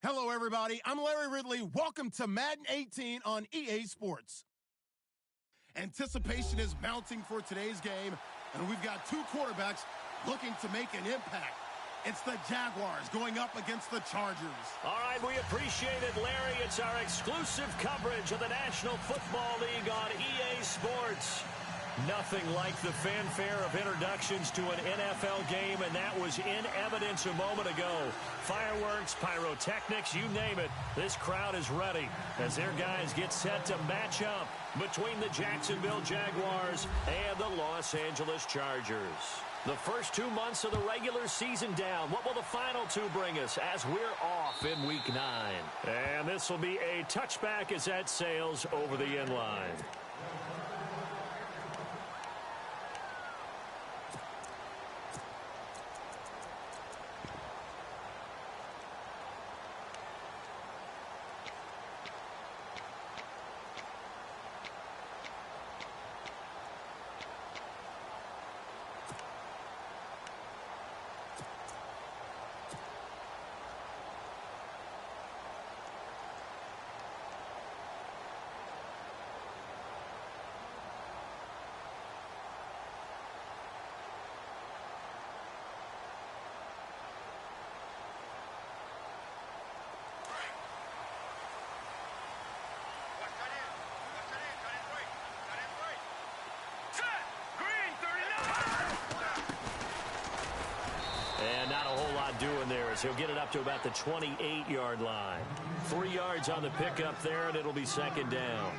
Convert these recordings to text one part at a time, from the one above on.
Hello, everybody. I'm Larry Ridley. Welcome to Madden 18 on EA Sports. Anticipation is mounting for today's game, and we've got two quarterbacks looking to make an impact. It's the Jaguars going up against the Chargers. All right, we appreciate it, Larry. It's our exclusive coverage of the National Football League on EA Sports. Nothing like the fanfare of introductions to an NFL game, and that was in evidence a moment ago. Fireworks, pyrotechnics, you name it. This crowd is ready as their guys get set to match up between the Jacksonville Jaguars and the Los Angeles Chargers. The first 2 months of the regular season down. What will the final two bring us as we're off in Week 9? And this will be a touchback as that sails over the end line. And not a whole lot doing there as he'll get it up to about the 28-yard line. 3 yards on the pickup there, and it'll be second down.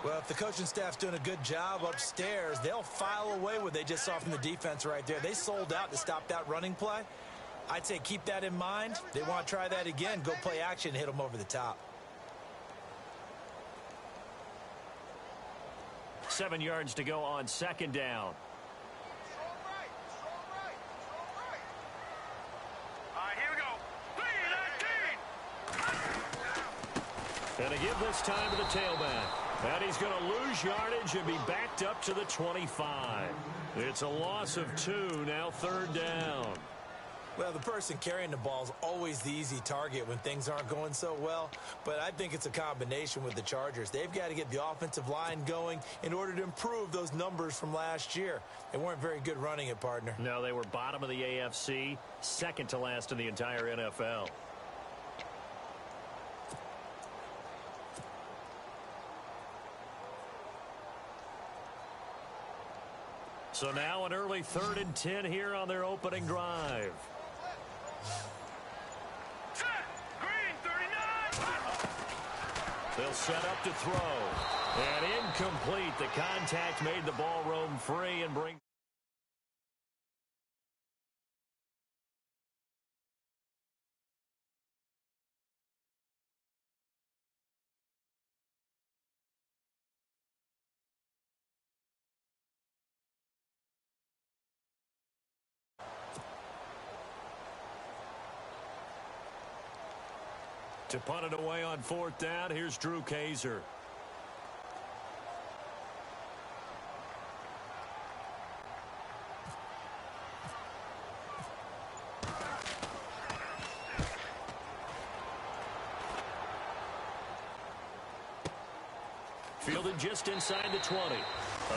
Well, if the coaching staff's doing a good job upstairs, they'll file away what they just saw from the defense right there. They sold out to stop that running play. I'd say keep that in mind. They want to try that again. Go play action and hit them over the top. 7 yards to go on second down. And a give this time to the tailback. And he's going to lose yardage and be backed up to the 25. It's a loss of 2, now third down. Well, the person carrying the ball is always the easy target when things aren't going so well. But I think it's a combination with the Chargers. They've got to get the offensive line going in order to improve those numbers from last year. They weren't very good running it, partner. No, they were bottom of the AFC, second to last in the entire NFL. So now an early 3rd and 10 here on their opening drive. They'll set up to throw. And incomplete. The contact made the ball roam free and bring... To punt it away on 4th down, here's Drew Kaiser. Fielded just inside the 20. A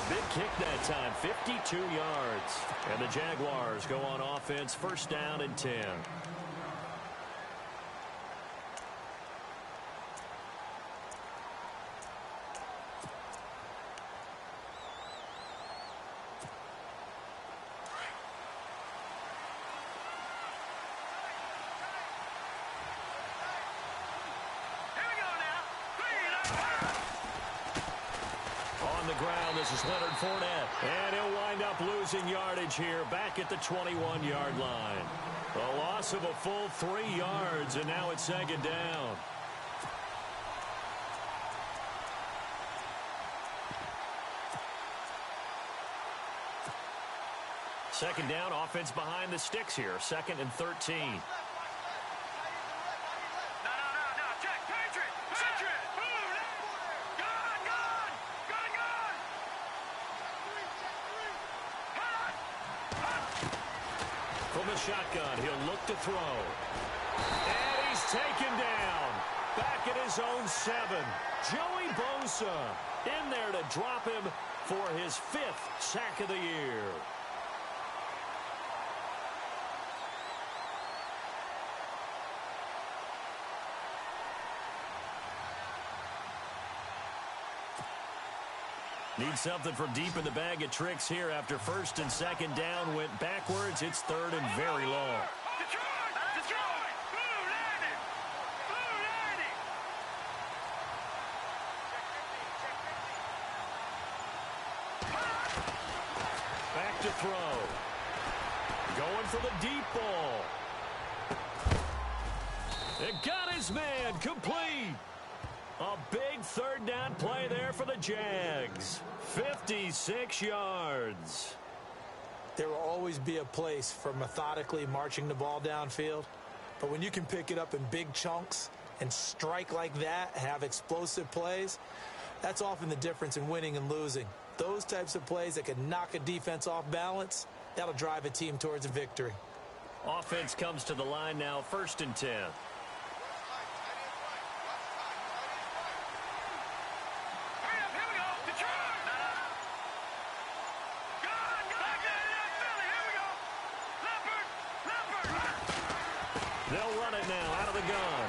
big kick that time, 52 yards. And the Jaguars go on offense, 1st down and 10. This is Leonard Fournette, and he'll wind up losing yardage here back at the 21-yard line. A loss of a full 3 yards, and now it's 2nd down. Second down, offense behind the sticks here, 2nd and 13. From the shotgun, he'll look to throw. And he's taken down. his own 7. Joey Bosa in there to drop him for his 5th sack of the year. Need something from deep in the bag of tricks here after 1st and 2nd down went backwards. It's 3rd and very long. Back to throw. Going for the deep ball. It got his man complete. A big 3rd down play there for the Jags. 56 yards. There will always be a place for methodically marching the ball downfield. But when you can pick it up in big chunks and strike like that, have explosive plays, that's often the difference in winning and losing. Those types of plays that can knock a defense off balance, that'll drive a team towards a victory. Offense comes to the line now, 1st and 10. They'll run it now out of the gun.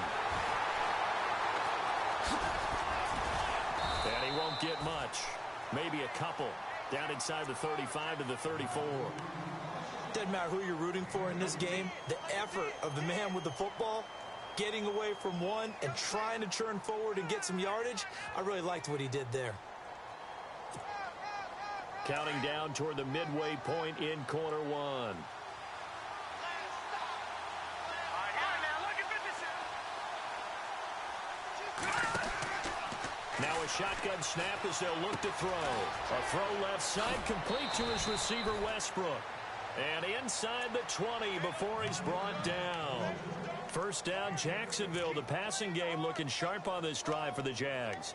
And he won't get much. Maybe a couple. Down inside the 35 to the 34. Doesn't matter who you're rooting for in this game. The effort of the man with the football, getting away from one and trying to turn forward and get some yardage, I really liked what he did there. Counting down toward the midway point in quarter 1. Now a shotgun snap as they'll look to throw. A throw left side complete to his receiver Westbrook. And inside the 20 before he's brought down. 1st down Jacksonville. The passing game looking sharp on this drive for the Jags.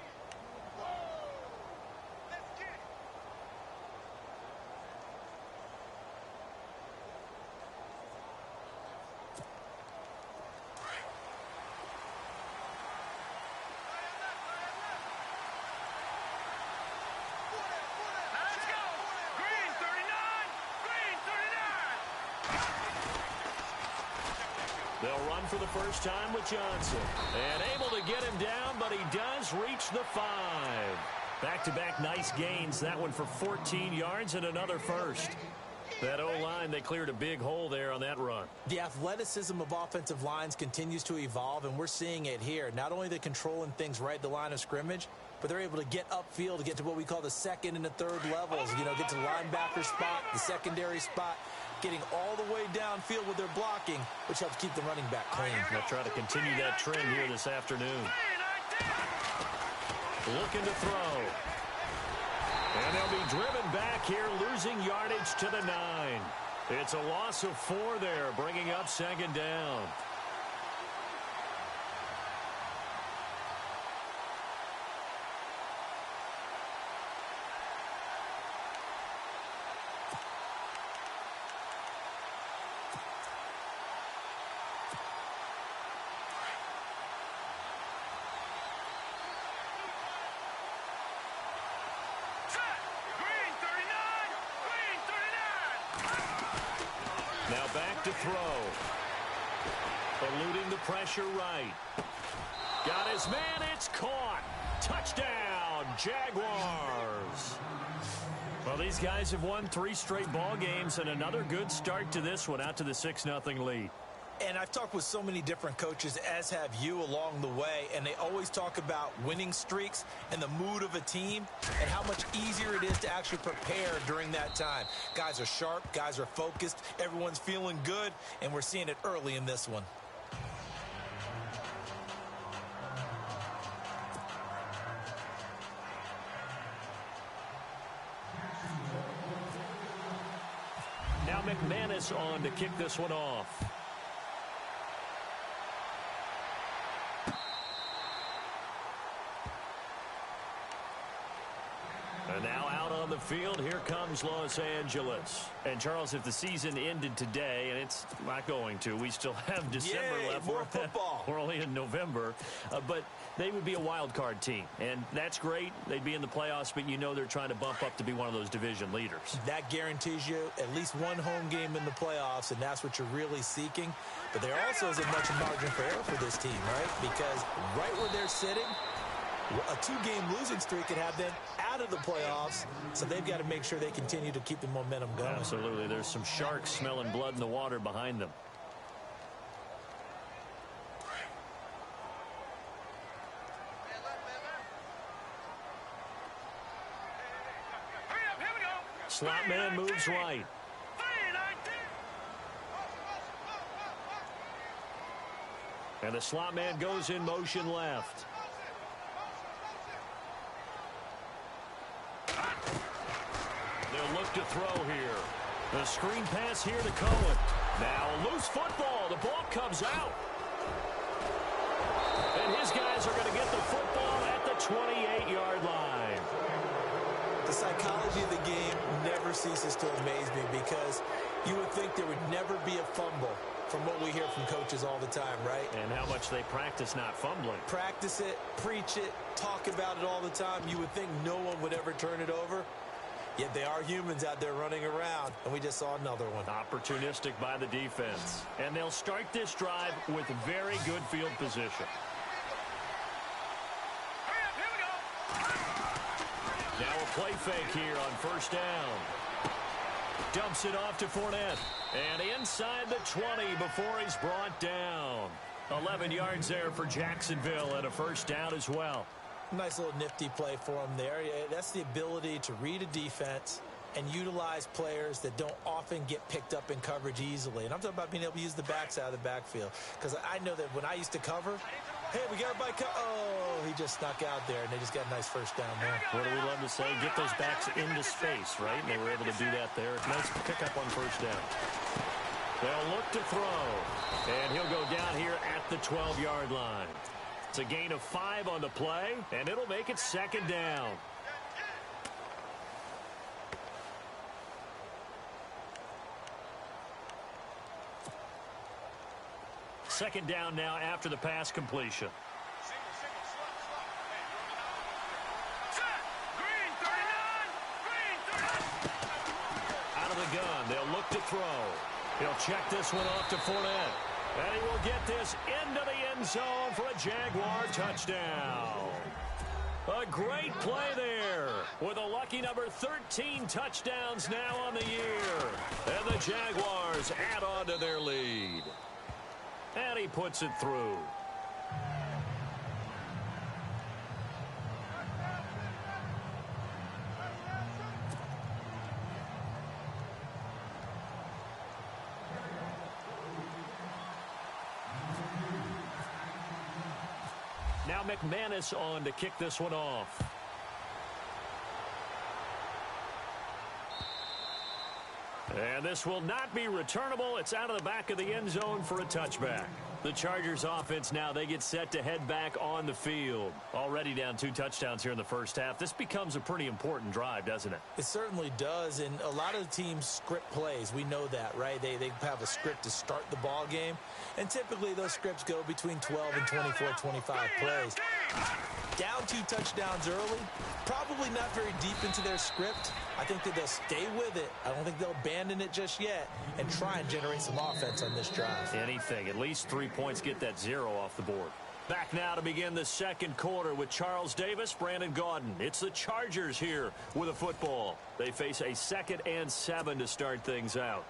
They'll run for the first time with Johnson. And able to get him down, but he does reach the 5. Back-to-back nice gains. That one for 14 yards and another first. That O-line, they cleared a big hole there on that run. The athleticism of offensive lines continues to evolve, and we're seeing it here. Not only are they controlling things right at the line of scrimmage, but they're able to get upfield to get to what we call the 2nd and the 3rd levels. You know, get to the linebacker spot, the secondary spot, getting all the way downfield with their blocking, which helps keep the running back clean. They'll try to continue that trend here this afternoon. Looking to throw. And they'll be driven back here, losing yardage to the 9. It's a loss of 4 there, bringing up 2nd down. Now back to throw. Eluding the pressure right. Got his man. It's caught. Touchdown, Jaguars. Well, these guys have won 3 straight ball games and another good start to this one out to the 6-0 lead. And I've talked with so many different coaches, as have you, along the way, and they always talk about winning streaks and the mood of a team and how much easier it is to actually prepare during that time. Guys are sharp, guys are focused, everyone's feeling good, and we're seeing it early in this one. Now McManus on to kick this one off. And now out on the field, here comes Los Angeles. And, Charles, if the season ended today, and it's not going to, we still have December left. More football. We're only in November. But they would be a wild card team. And that's great. They'd be in the playoffs, but you know they're trying to bump up to be one of those division leaders. That guarantees you at least one home game in the playoffs, and that's what you're really seeking. But there also isn't much margin for error for this team, right? Because right where they're sitting, a 2-game losing streak could have them out of the playoffs, so they've got to make sure they continue to keep the momentum going. Absolutely. There's some sharks smelling blood in the water behind them. Slot man moves right. And the slot man goes in motion left. They'll look to throw here. The screen pass here to Cohen. Now a loose football. The ball comes out. And his guys are going to get the football at the 28-yard line. The psychology of the game never ceases to amaze me because you would think there would never be a fumble from what we hear from coaches all the time, right? And how much they practice not fumbling. Practice it, preach it, talk about it all the time. You would think no one would ever turn it over. Yet they are humans out there running around, and we just saw another one. Opportunistic by the defense. And they'll start this drive with very good field position. Now a play fake here on first down. Dumps it off to Fournette. And inside the 20 before he's brought down. 11 yards there for Jacksonville and a first down as well. Nice little nifty play for him there. Yeah, that's the ability to read a defense and utilize players that don't often get picked up in coverage easily. And I'm talking about being able to use the backs out of the backfield. Because I know that when I used to cover, hey, we got everybody. Oh, he just snuck out there, and they just got a nice first down there. What do we love to say? Get those backs into space, right? And they were able to do that there. Nice pickup on first down. They'll look to throw. And he'll go down here at the 12-yard line. It's a gain of 5 on the play, and it'll make it second down. Second down now after the pass completion. Out of the gun, they'll look to throw. He'll check this one off to Fournette. And he will get this into the end zone for a Jaguar touchdown. A great play there with a lucky number 13 touchdowns now on the year. And the Jaguars add on to their lead. And he puts it through. Now McManus on to kick this one off. And this will not be returnable. It's out of the back of the end zone for a touchback. The Chargers offense now, they get set to head back on the field. Already down 2 touchdowns here in the first half. This becomes a pretty important drive, doesn't it? It certainly does, and a lot of the teams script plays. We know that, right? They have a script to start the ball game, and typically those scripts go between 12 and 24, 25 plays. Down 2 touchdowns early, probably not very deep into their script. I think that they'll stay with it. I don't think they'll abandon it just yet and try and generate some offense on this drive. Anything. At least 3 points, get that 0 off the board. Back now to begin the second quarter with Charles Davis, Brandon Gaudin. It's the Chargers here with a football. They face a 2nd and 7 to start things out.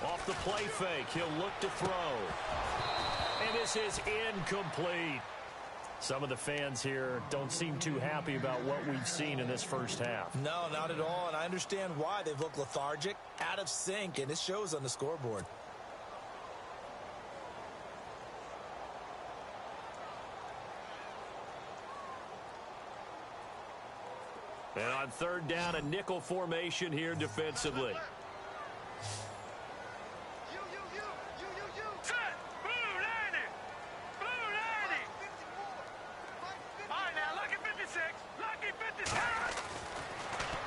Off the play fake, he'll look to throw. And this is incomplete. Some of the fans here don't seem too happy about what we've seen in this first half. No, not at all, and I understand why. They've looked lethargic, out of sync, and it shows on the scoreboard. And on third down, a nickel formation here defensively.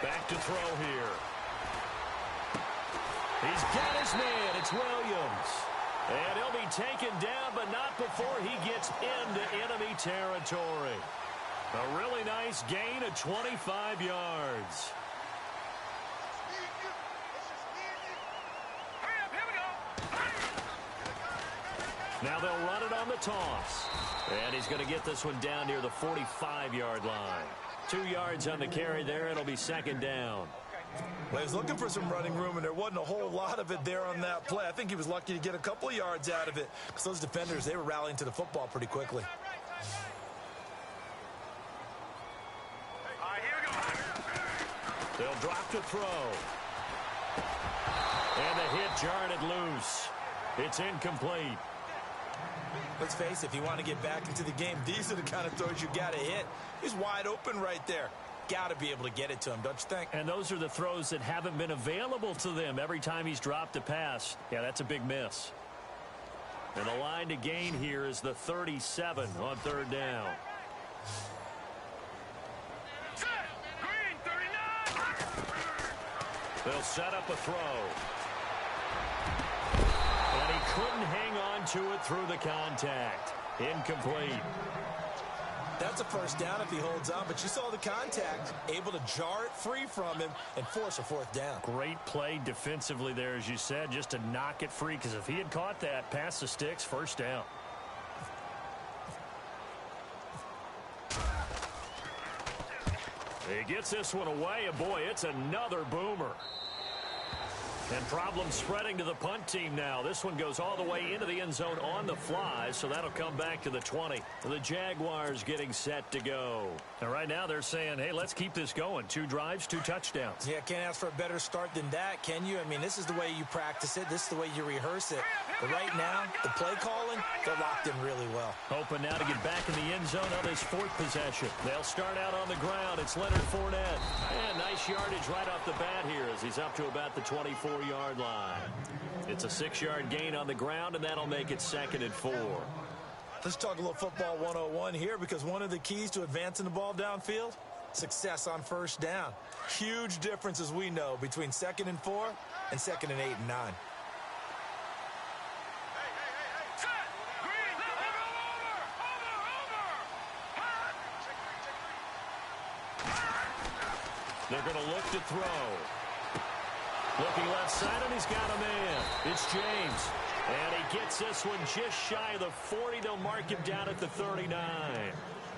Back to throw here. He's got his man. It's Williams. And he'll be taken down, but not before he gets into enemy territory. A really nice gain of 25 yards. Now they'll run it on the toss. And he's going to get this one down near the 45-yard line. 2 yards on the carry there. It'll be second down. Well, he was looking for some running room, and there wasn't a whole lot of it there on that play. I think he was lucky to get a couple of yards out of it because those defenders, they were rallying to the football pretty quickly. They'll drop to throw. And the hit jarred it loose. It's incomplete. Let's face it, if you want to get back into the game, these are the kind of throws you got to hit. He's wide open right there. Got to be able to get it to him, don't you think? And those are the throws that haven't been available to them every time he's dropped a pass. Yeah, that's a big miss. And the line to gain here is the 37 on third down. They'll set up a throw. And he couldn't hang on to it through the contact. Incomplete. That's a first down if he holds on, but you saw the contact, able to jar it free from him and force a fourth down. Great play defensively there, as you said, just to knock it free, because if he had caught that, past the sticks, first down. He gets this one away, and boy, it's another boomer. And problem spreading to the punt team now. This one goes all the way into the end zone on the fly, so that'll come back to the 20. The Jaguars getting set to go. And right now they're saying, hey, let's keep this going. 2 drives, 2 touchdowns. Yeah, can't ask for a better start than that, can you? I mean, this is the way you practice it. This is the way you rehearse it. But right now, the play calling, they're locked in really well. Hoping now to get back in the end zone on this 4th possession. They'll start out on the ground. It's Leonard Fournette. And nice yardage right off the bat here as he's up to about the 24-yard line. It's a 6-yard gain on the ground, and that'll make it 2nd and 4. Let's talk a little football 101 here, because one of the keys to advancing the ball downfield, success on first down. Huge difference, as we know, between 2nd and 4 and 2nd and 8 and 9. They're going to look to throw. Looking left side, and he's got a man. It's James. And he gets this one just shy of the 40. They'll mark him down at the 39.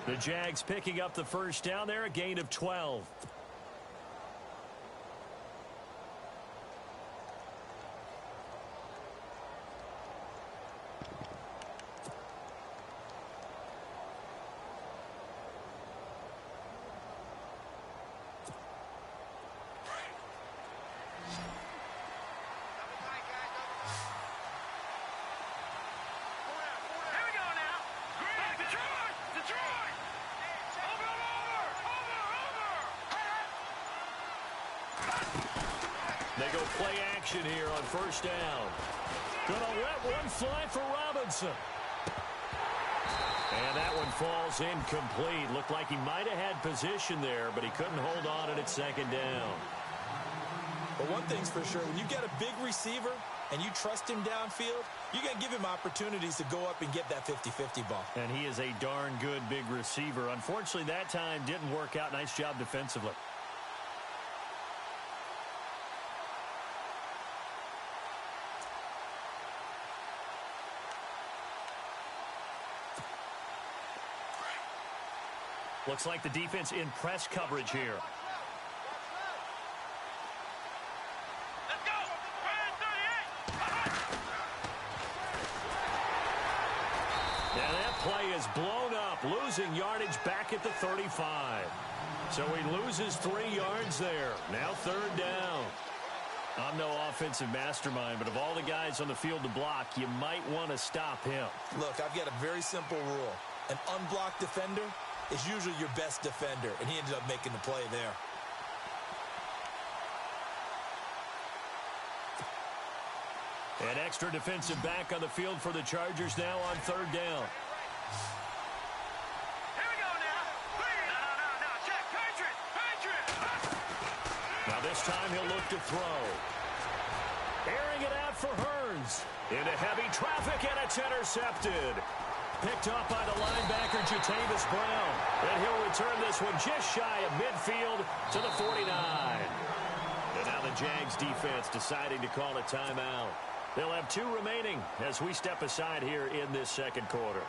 The Jags picking up the first down there, a gain of 12. They go play action here on first down. Gonna let one fly for Robinson. And that one falls incomplete. Looked like he might have had position there, but he couldn't hold on, and it's 2nd down. But one thing's for sure, when you get a big receiver and you trust him downfield, you're going to give him opportunities to go up and get that 50-50 ball. And he is a darn good big receiver. Unfortunately, that time didn't work out. Nice job defensively. Looks like the defense in press coverage here. Let's go! Now that play is blown up, losing yardage back at the 35. So he loses 3 yards there. Now 3rd down. I'm no offensive mastermind, but of all the guys on the field to block, you might want to stop him. Look, I've got a very simple rule. An unblocked defender is usually your best defender, and he ended up making the play there. An extra defensive back on the field for the Chargers now on 3rd down. Here we go now. No, check. Patriot. This time he'll look to throw. Airing it out for Hearns. Into heavy traffic, and it's intercepted. Picked up by the linebacker, Jatavis Brown. And he'll return this one just shy of midfield to the 49. And now the Jags defense deciding to call a timeout. They'll have 2 remaining as we step aside here in this second quarter.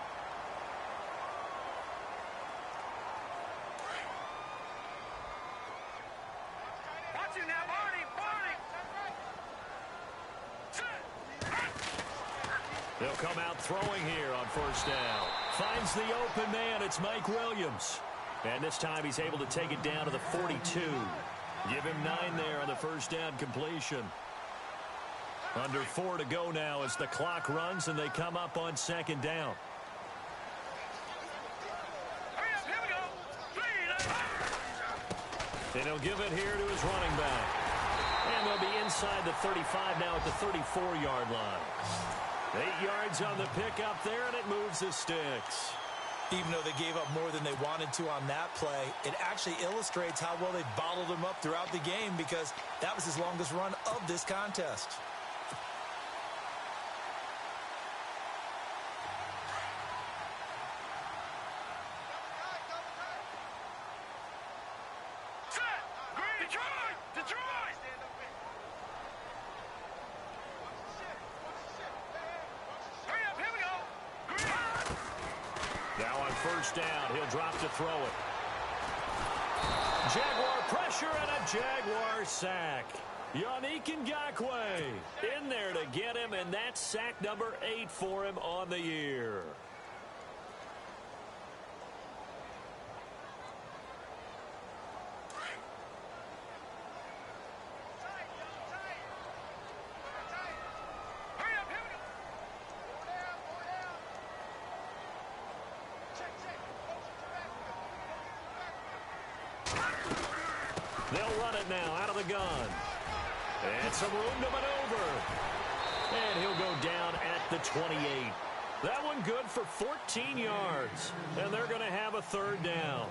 Watch it now, Barney! They'll come out throwing here on first down. Finds the open man. It's Mike Williams. And this time he's able to take it down to the 42. Give him 9 there on the first down completion. Under 4 to go now as the clock runs and they come up on second down. Hurry up, here we go! And he'll give it here to his running back. And they'll be inside the 35 now at the 34-yard line. 8 yards on the pickup there, and it moves the sticks. Even though they gave up more than they wanted to on that play, it actually illustrates how well they bottled him up throughout the game because that was his longest run of this contest. Now on first down, he'll drop to throw it. Jaguar pressure and a Jaguar sack. Yannick Ngakoue in there to get him, and that's sack number 8 for him on the year. They'll run it now out of the gun. And some room to maneuver. And he'll go down at the 28. That one good for 14 yards. And they're going to have a third down.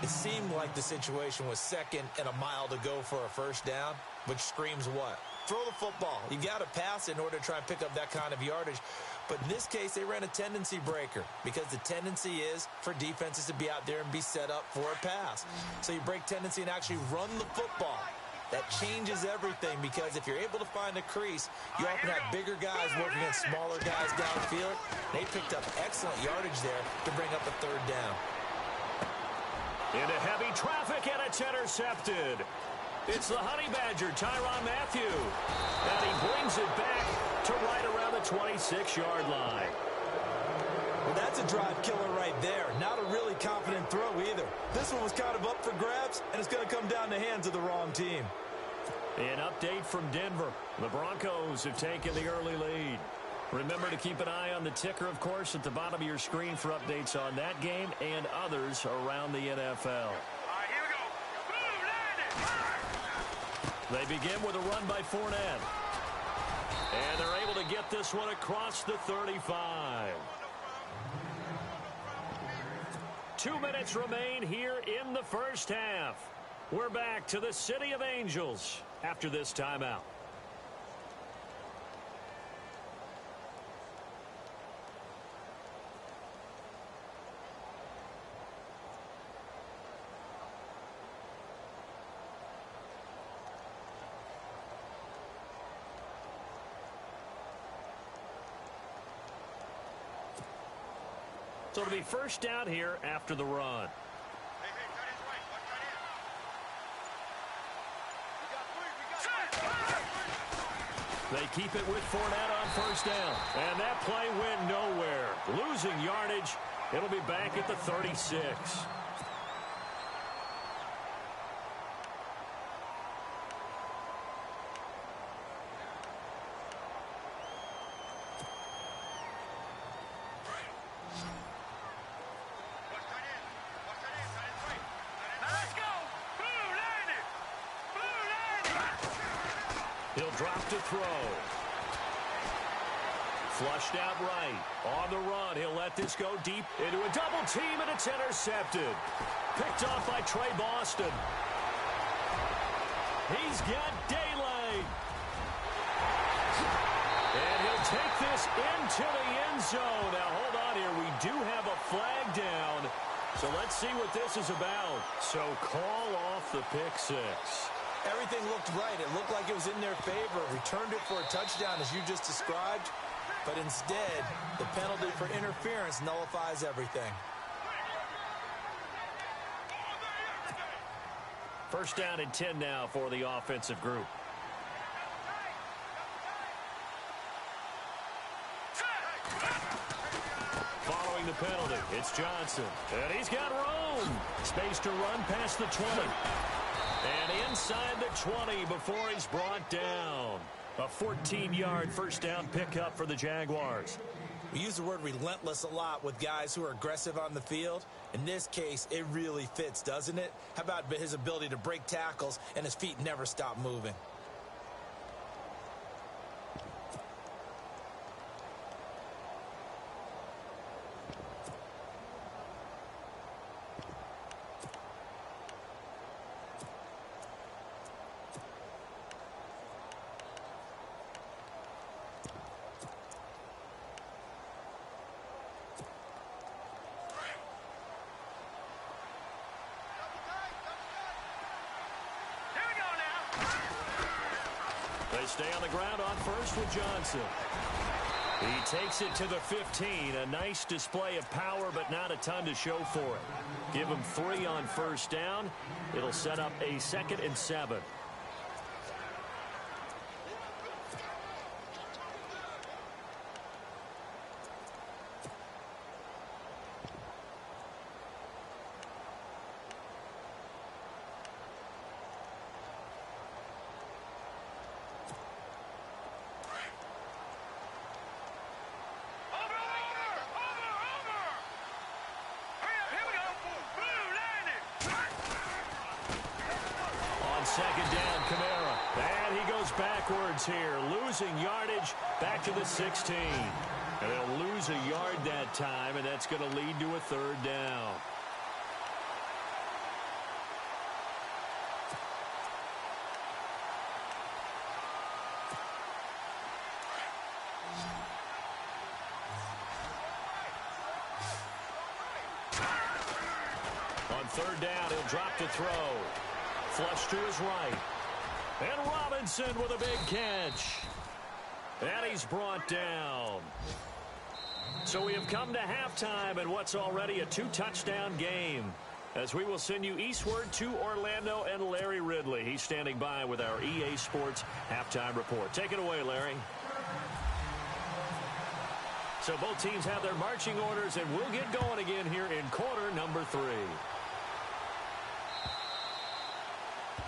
It seemed like the situation was second and a mile to go for a first down, which screams what? Throw the football. You got to pass in order to try and pick up that kind of yardage. But in this case, they ran a tendency breaker because the tendency is for defenses to be out there and be set up for a pass. So you break tendency and actually run the football. That changes everything because if you're able to find a crease, you often have bigger guys working against smaller guys downfield. They picked up excellent yardage there to bring up a third down. Into heavy traffic, and it's intercepted. It's the Honey Badger, Tyrann Mathieu. And he brings it back to right around the 26-yard line. Well, that's a drive killer right there. Not a really confident throw either. This one was kind of up for grabs, and it's going to come down the hands of the wrong team. An update from Denver. The Broncos have taken the early lead. Remember to keep an eye on the ticker, of course, at the bottom of your screen for updates on that game and others around the NFL. They begin with a run by Fournette. And they're able to get this one across the 35. 2 minutes remain here in the first half. We're back to the City of Angels after this timeout. So it'll be first down here after the run. They keep it with Fournette on first down. And that play went nowhere. Losing yardage. It'll be back at the 36. He'll drop to throw. Flushed out right. On the run, he'll let this go deep into a double team, and it's intercepted. Picked off by Trey Boston. He's got daylight. And he'll take this into the end zone. Now, hold on here. We do have a flag down. So let's see what this is about. So call off the pick six. Everything looked right. It looked like it was in their favor. Returned it for a touchdown, as you just described. But instead, the penalty for interference nullifies everything. First down and 10 now for the offensive group. Following the penalty, it's Johnson. And he's got room. Space to run past the 20. And inside the 20 before he's brought down. A 14-yard first down pickup for the Jaguars. We use the word relentless a lot with guys who are aggressive on the field. In this case, it really fits, doesn't it? How about his ability to break tackles and his feet never stop moving? They stay on the ground on first with Johnson. He takes it to the 15. A nice display of power, but not a ton to show for it. Give him 3 on first down. It'll set up a 2nd and 7. Second down, Kamara. And he goes backwards here, losing yardage back to the 16. And they'll lose a yard that time, and that's going to lead to a 3rd down. On 3rd down, he'll drop to throw. Flush to his right. And Robinson with a big catch. And he's brought down. So we have come to halftime in what's already a 2-touchdown game. As we will send you eastward to Orlando and Larry Ridley. He's standing by with our EA Sports halftime report. Take it away, Larry. So both teams have their marching orders, and we'll get going again here in quarter number 3.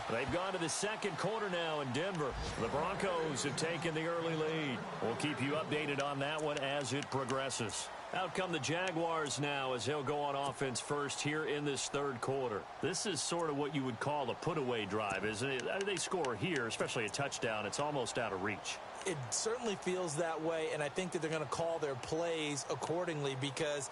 They've gone to the 2nd quarter now in Denver. The Broncos have taken the early lead. We'll keep you updated on that one as it progresses. Out come the Jaguars now as they'll go on offense first here in this 3rd quarter. This is sort of what you would call a put-away drive, isn't it? They score here, especially a touchdown. It's almost out of reach. It certainly feels that way, and I think that they're going to call their plays accordingly because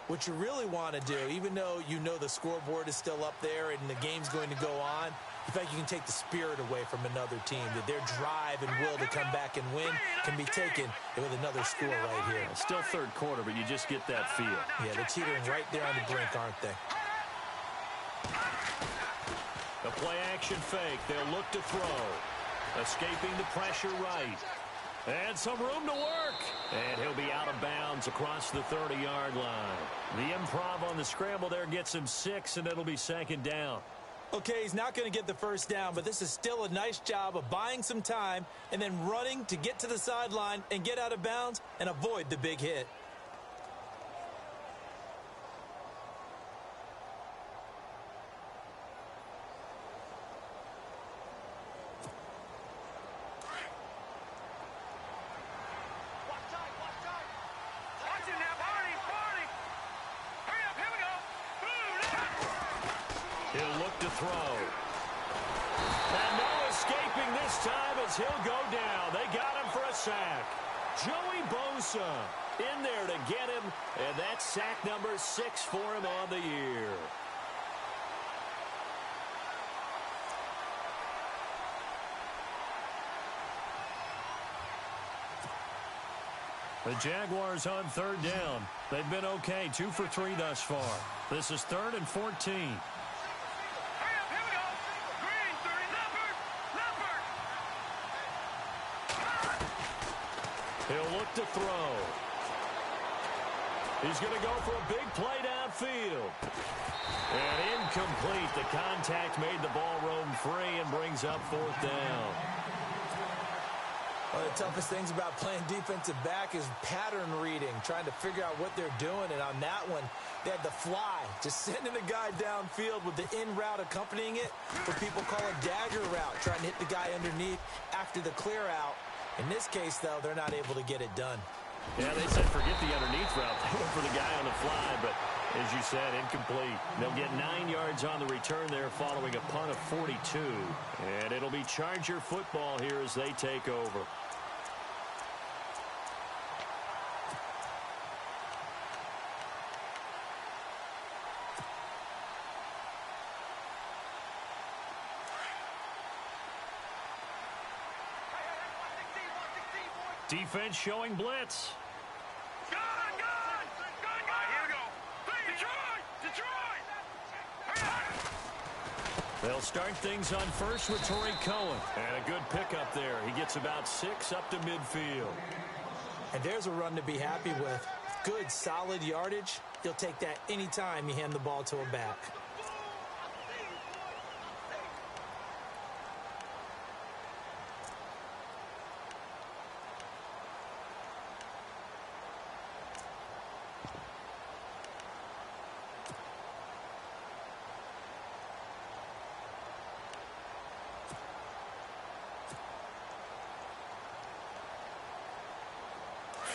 what you really want to do, even though you know the scoreboard is still up there and the game's going to go on, in fact, you can take the spirit away from another team, that their drive and will to come back and win can be taken with another score right here. Still 3rd quarter, but you just get that feel. Yeah, they're teetering right there on the brink, aren't they? The play action fake. They'll look to throw. Escaping the pressure right. And some room to work. And he'll be out of bounds across the 30-yard line. The improv on the scramble there gets him 6, and it'll be 2nd down. Okay, he's not going to get the first down, but this is still a nice job of buying some time and then running to get to the sideline and get out of bounds and avoid the big hit. He'll look to throw. And no escaping this time as he'll go down. They got him for a sack. Joey Bosa in there to get him, and that's sack number 6 for him on the year. The Jaguars on third down. They've been okay, 2 for 3 thus far. This is 3rd and 14. Hurry up, here we go. Green, 30, Leopard. He'll look to throw. He's going to go for a big play downfield. And incomplete. The contact made the ball roam free and brings up 4th down. One of the toughest things about playing defensive back is pattern reading, trying to figure out what they're doing. And on that one, they had the fly, just sending a guy downfield with the in route accompanying it, what people call a dagger route, trying to hit the guy underneath after the clear out. In this case, though, they're not able to get it done. Yeah, they said forget the underneath route. They went for the guy on the fly, but as you said, incomplete. They'll get 9 yards on the return there following a punt of 42. And it'll be Charger football here as they take over. Defense showing blitz. Gun! Here we go. Detroit! They'll start things on first with Torrey Cohen. And a good pickup there. He gets about 6 up to midfield. And there's a run to be happy with. Good, solid yardage. You'll take that anytime you hand the ball to a back.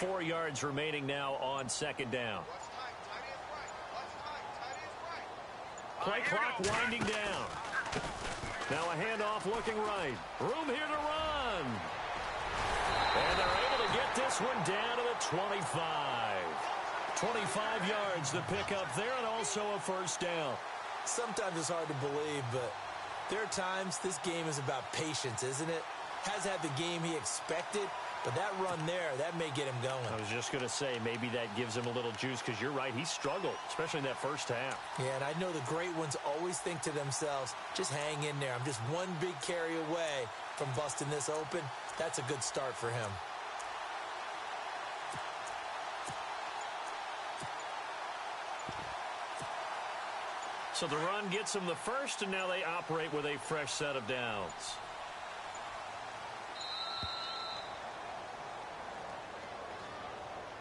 Four yards remaining now on second down. Play clock winding down. Now a handoff looking right. Room here to run. And they're able to get this one down to the 25. 25 yards the pickup there and also a first down. Sometimes it's hard to believe, but there are times this game is about patience, isn't it? Has had the game he expected, but that run there, that may get him going. I was just going to say, maybe that gives him a little juice because you're right, he struggled, especially in that first half. Yeah, and I know the great ones always think to themselves, just hang in there. I'm just one big carry away from busting this open. That's a good start for him. So the run gets them the first, and now they operate with a fresh set of downs.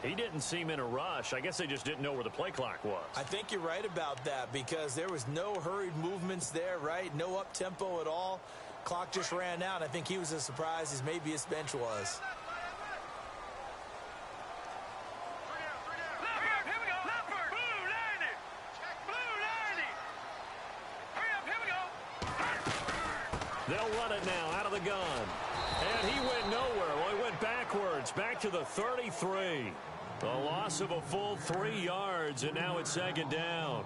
He didn't seem in a rush. I guess they just didn't know where the play clock was. I think you're right about that because there was no hurried movements there, right? No up-tempo at all. Clock just ran out. I think he was as surprised as maybe his bench was. Leopard, here we go. Leopard. Blue 90. Blue 90. Hurry up, here we go. They'll run it now out of the gun. And he went nowhere. Well, he went backwards, back to the 33. The loss of a full 3 yards, and now it's second down.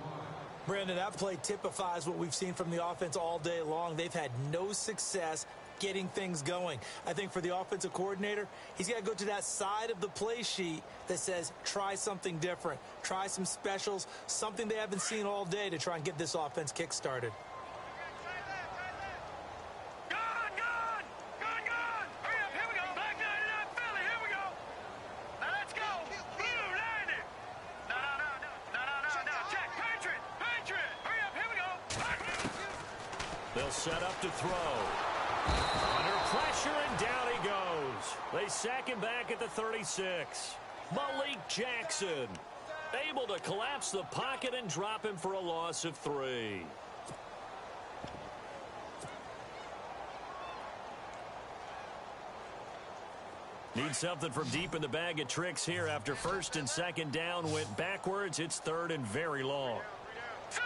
Brandon, that play typifies what we've seen from the offense all day long. They've had no success getting things going. I think for the offensive coordinator, he's got to go to that side of the play sheet that says try something different, try some specials, something they haven't seen all day to try and get this offense kick-started. They'll set up to throw. Under pressure, and down he goes. They sack him back at the 36. Malik Jackson able to collapse the pocket and drop him for a loss of 3. Need something from deep in the bag of tricks here after first and second down went backwards. It's third and very long. Set.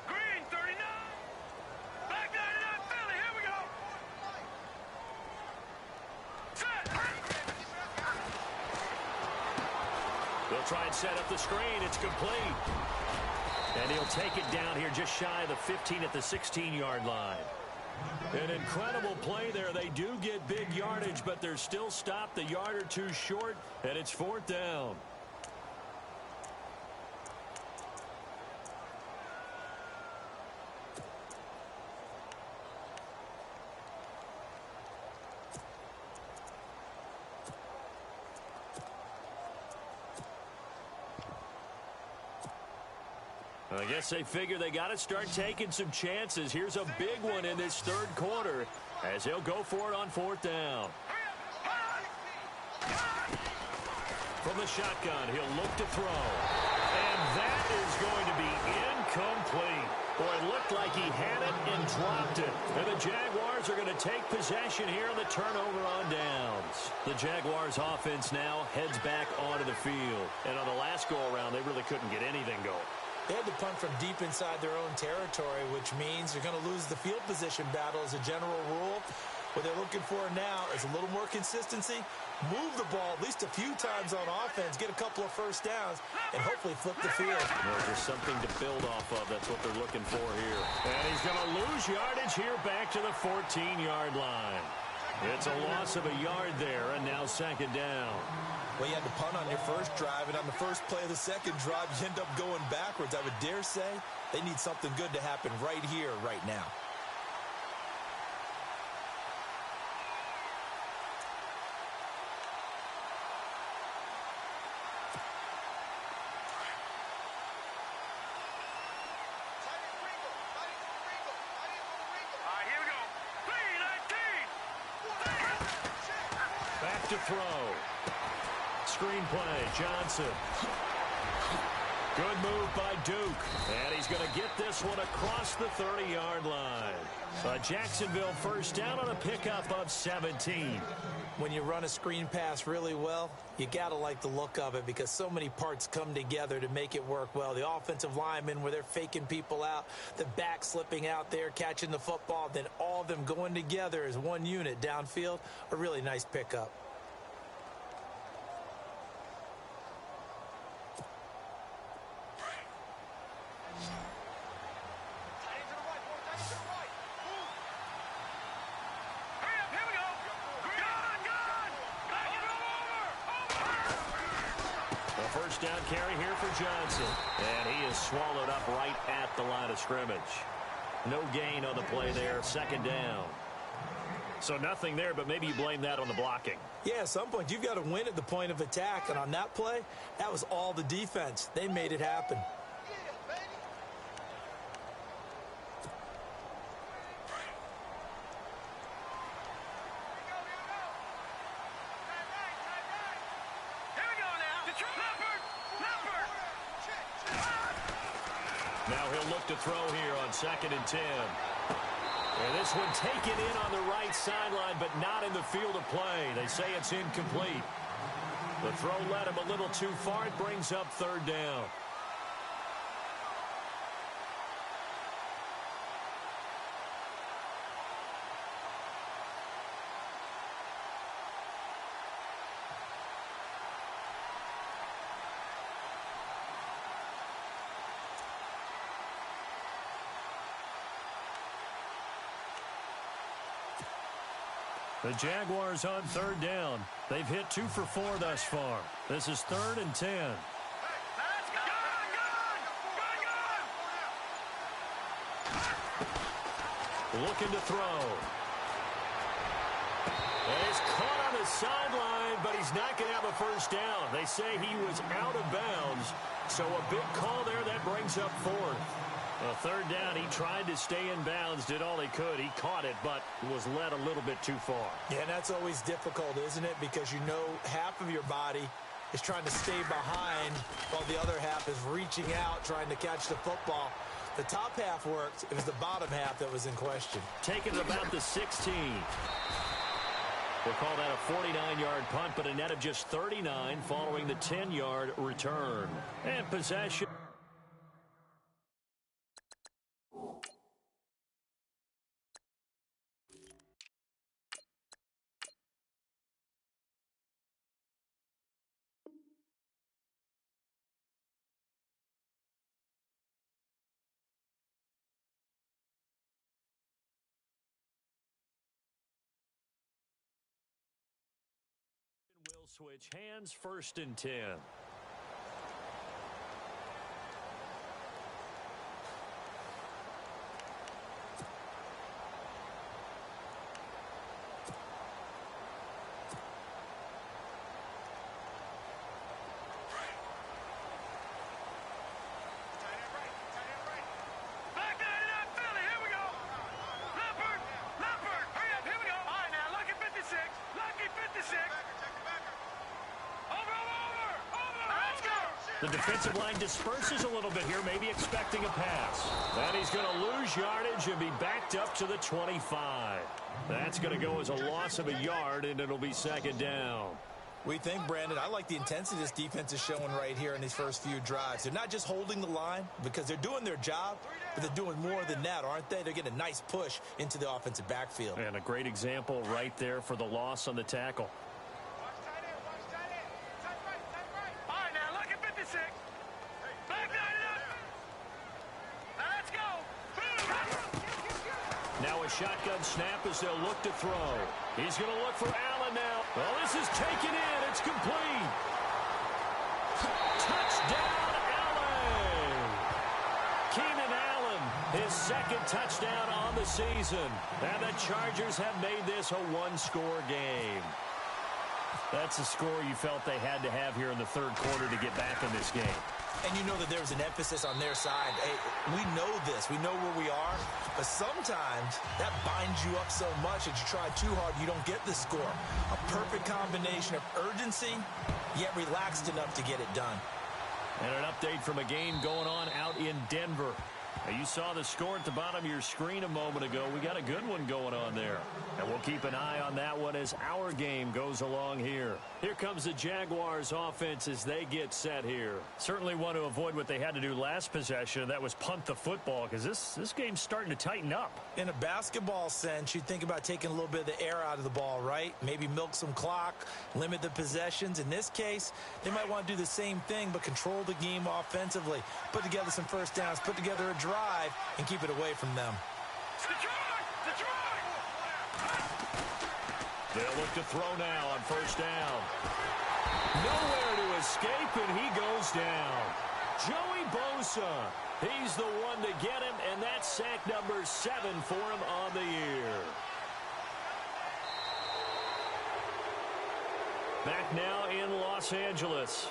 Green 39. Back 99 Philly. Here we go. Set. They'll try and set up the screen. It's complete. And he'll take it down here just shy of the 15 at the 16-yard line. An incredible play there. They do get big yardage, but they're still stopped a yard or two short, and it's 4th down. I guess they figure they got to start taking some chances. Here's a big one in this 3rd quarter as he'll go for it on 4th down. From the shotgun, he'll look to throw. And that is going to be incomplete. Boy, it looked like he had it and dropped it. And the Jaguars are going to take possession here on the turnover on downs. The Jaguars offense now heads back onto the field. And on the last go-around, they really couldn't get anything going. They had to punt from deep inside their own territory, which means they're going to lose the field position battle as a general rule. What they're looking for now is a little more consistency, move the ball at least a few times on offense, get a couple of first downs, and hopefully flip the field. There's just something to build off of. That's what they're looking for here. And he's going to lose yardage here back to the 14-yard line. It's a loss of a yard there, and now 2nd down. Well, you had to punt on your first drive, and on the first play of the second drive, you end up going backwards. I would dare say they need something good to happen right here, right now. Here we go. 3-19. Back to throw. Screenplay, Johnson. Good move by Duke. And he's going to get this one across the 30-yard line. Jacksonville first down on a pickup of 17. When you run a screen pass really well, you got to like the look of it because so many parts come together to make it work well. The offensive linemen where they're faking people out, the back slipping out there, catching the football, then all of them going together as one unit downfield, a really nice pickup. First down carry here for Johnson. And he is swallowed up right at the line of scrimmage. No gain on the play there. 2nd down. So nothing there, but maybe you blame that on the blocking. Yeah, at some point you've got to win at the point of attack. And on that play, that was all the defense. They made it happen. Now he'll look to throw here on 2nd and 10. And this one taken in on the right sideline, but not in the field of play. They say it's incomplete. The throw led him a little too far. It brings up 3rd down. The Jaguars on 3rd down. They've hit 2 for 4 thus far. This is 3rd and 10. Looking to throw. And he's caught on the sideline, but he's not going to have a first down. They say he was out of bounds. So a big call there that brings up 4th. 3rd down, he tried to stay in bounds, did all he could. He caught it, but was led a little bit too far. Yeah, and that's always difficult, isn't it? Because you know half of your body is trying to stay behind while the other half is reaching out, trying to catch the football. The top half worked. It was the bottom half that was in question. Taking it about the 16. We'll call that a 49-yard punt, but a net of just 39 following the 10-yard return. And possession. switch hands, 1st and 10. The defensive line disperses a little bit here, maybe expecting a pass. And he's going to lose yardage and be backed up to the 25. That's going to go as a loss of a yard, and it'll be 2nd down. We think, Brandon, I like the intensity this defense is showing right here in these first few drives. They're not just holding the line because they're doing their job, but they're doing more than that, aren't they? They're getting a nice push into the offensive backfield. And a great example right there for the loss on the tackle. Now a shotgun snap as they'll look to throw. He's going to look for Allen now. Well, this is taken in. It's complete. Touchdown, Allen. Keenan Allen, his 2nd touchdown on the season. And the Chargers have made this a one-score game. That's a score you felt they had to have here in the 3rd quarter to get back in this game. And you know that there's an emphasis on their side. Hey, we know this. We know where we are. But sometimes that binds you up so much that you try too hard, you don't get the score. A perfect combination of urgency, yet relaxed enough to get it done. And an update from a game going on out in Denver. Now, you saw the score at the bottom of your screen a moment ago. We got a good one going on there. And we'll keep an eye on that one as our game goes along here. Here comes the Jaguars offense as they get set here. Certainly want to avoid what they had to do last possession. That was punt the football because this game's starting to tighten up. In a basketball sense, you think about taking a little bit of the air out of the ball, right? Maybe milk some clock, limit the possessions. In this case, they might want to do the same thing but control the game offensively. Put together some first downs, put together a drive, and keep it away from them. They'll look to throw now on 1st down. Nowhere to escape, and he goes down. Joey Bosa, he's the one to get him, and that's sack number 7 for him on the year. Back now in Los Angeles.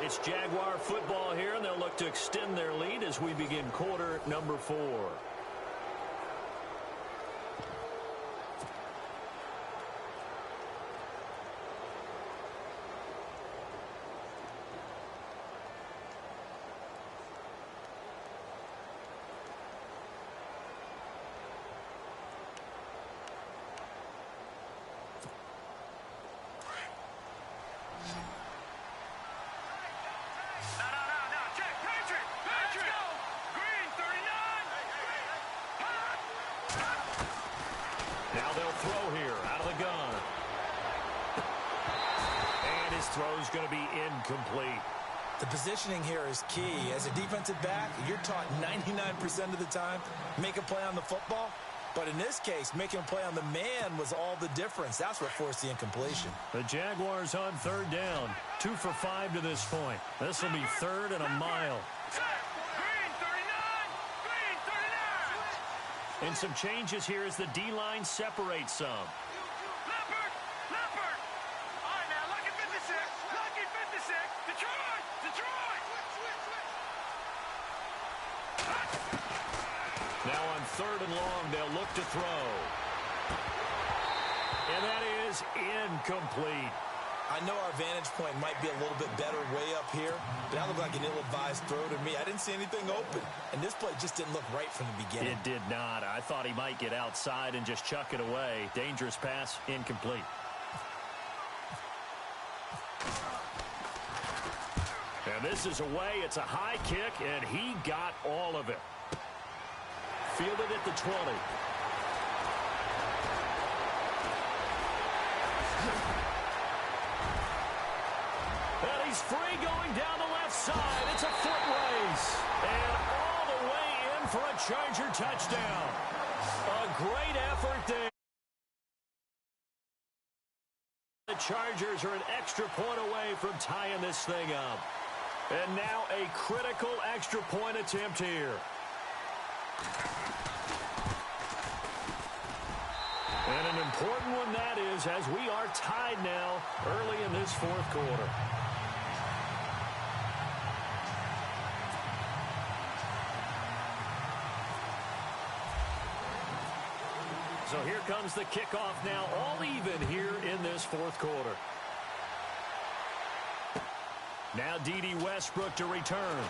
It's Jaguar football here, and they'll look to extend their lead as we begin quarter number 4. Now they'll throw here out of the gun. And his throw's going to be incomplete. The positioning here is key. As a defensive back, you're taught 99% of the time, make a play on the football. But in this case, making a play on the man was all the difference. That's what forced the incompletion. The Jaguars on 3rd down. 2 for 5 to this point. This will be 3rd and a mile. And some changes here as the D-line separates some. Leopard! Leopard! All right, now, lucky 56. Lucky 56. Detroit! Detroit! Now on 3rd and long, they'll look to throw. And that is incomplete. I know our vantage point might be a little bit better way up here, but that looked like an ill-advised throw to me. I didn't see anything open, and this play just didn't look right from the beginning. It did not. I thought he might get outside and just chuck it away. Dangerous pass, incomplete. And this is away. It's a high kick, and he got all of it. Fielded at the 20. And he's free going down the left side. It's a foot race. And all the way in for a Charger touchdown. A great effort there. The Chargers are an extra point away from tying this thing up. And now a critical extra point attempt here. And an important one that is, as we are tied now early in this fourth quarter. So here comes the kickoff now, all even here in this fourth quarter. Now D.D. Westbrook to return.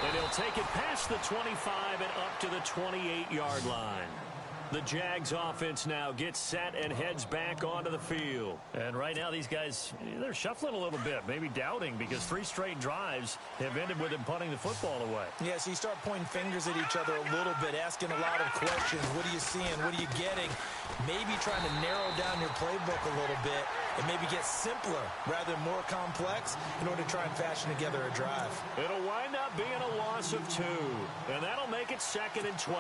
And he'll take it past the 25 and up to the 28-yard line. The Jags offense now gets set and heads back onto the field. And right now these guys, they're shuffling a little bit, maybe doubting, because 3 straight drives have ended with them punting the football away. Yeah, so you start pointing fingers at each other a little bit, asking a lot of questions. What are you seeing? What are you getting? Maybe trying to narrow down your playbook a little bit and maybe get simpler rather than more complex in order to try and fashion together a drive. It'll wind up being a loss of 2, and that'll make it 2nd and 12.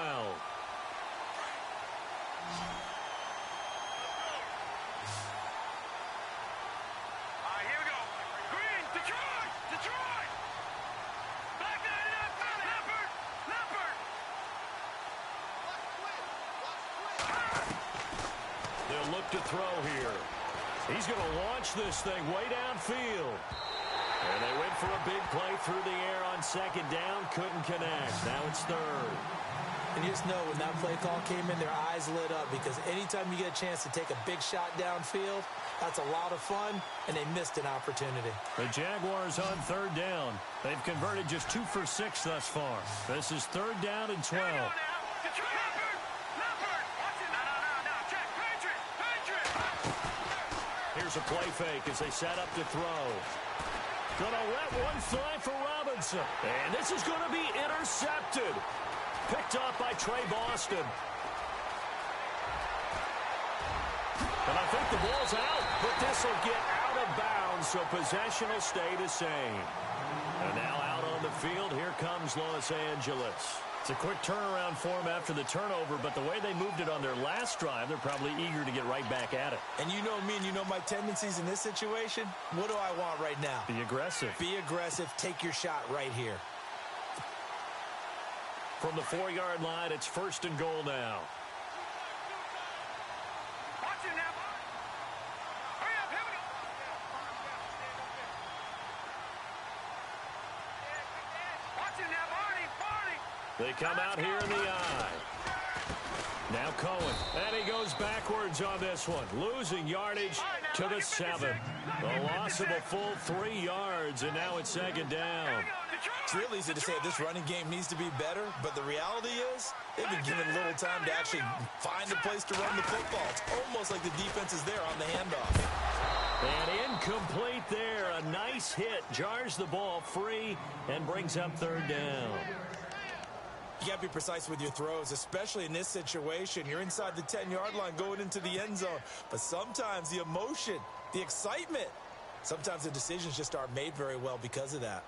To throw here. He's going to launch this thing way downfield. And they went for a big play through the air on 2nd down. Couldn't connect. Now it's 3rd. And you just know when that play call came in, their eyes lit up, because anytime you get a chance to take a big shot downfield, that's a lot of fun, and they missed an opportunity. The Jaguars on 3rd down. They've converted just 2 for 6 thus far. This is 3rd down and 12. Here's a play fake as they set up to throw. Gonna let one fly for Robinson. And this is going to be intercepted. Picked up by Trey Boston. And I think the ball's out, but this will get out of bounds, so possession will stay the same. And now out on the field, here comes Los Angeles. It's a quick turnaround for them after the turnover, but the way they moved it on their last drive, they're probably eager to get right back at it. And you know me, and you know my tendencies in this situation. What do I want right now? Be aggressive. Be aggressive. Take your shot right here. From the 4-yard line, it's 1st and goal now. Watch it now. Hurry up, here we go. Watch it now, Barney. They come out here in the eye. Now Cohen. And he goes backwards on this one. Losing yardage to the 7. The loss of a full 3 yards, and now it's 2nd down. It's real easy to say this running game needs to be better, but the reality is they've been given little time to actually find a place to run the football. It's almost like the defense is there on the handoff. And incomplete there. A nice hit. Jars the ball free and brings up 3rd down. You got to be precise with your throws, especially in this situation. You're inside the 10-yard line going into the end zone. But sometimes the emotion, the excitement, sometimes the decisions just aren't made very well because of that.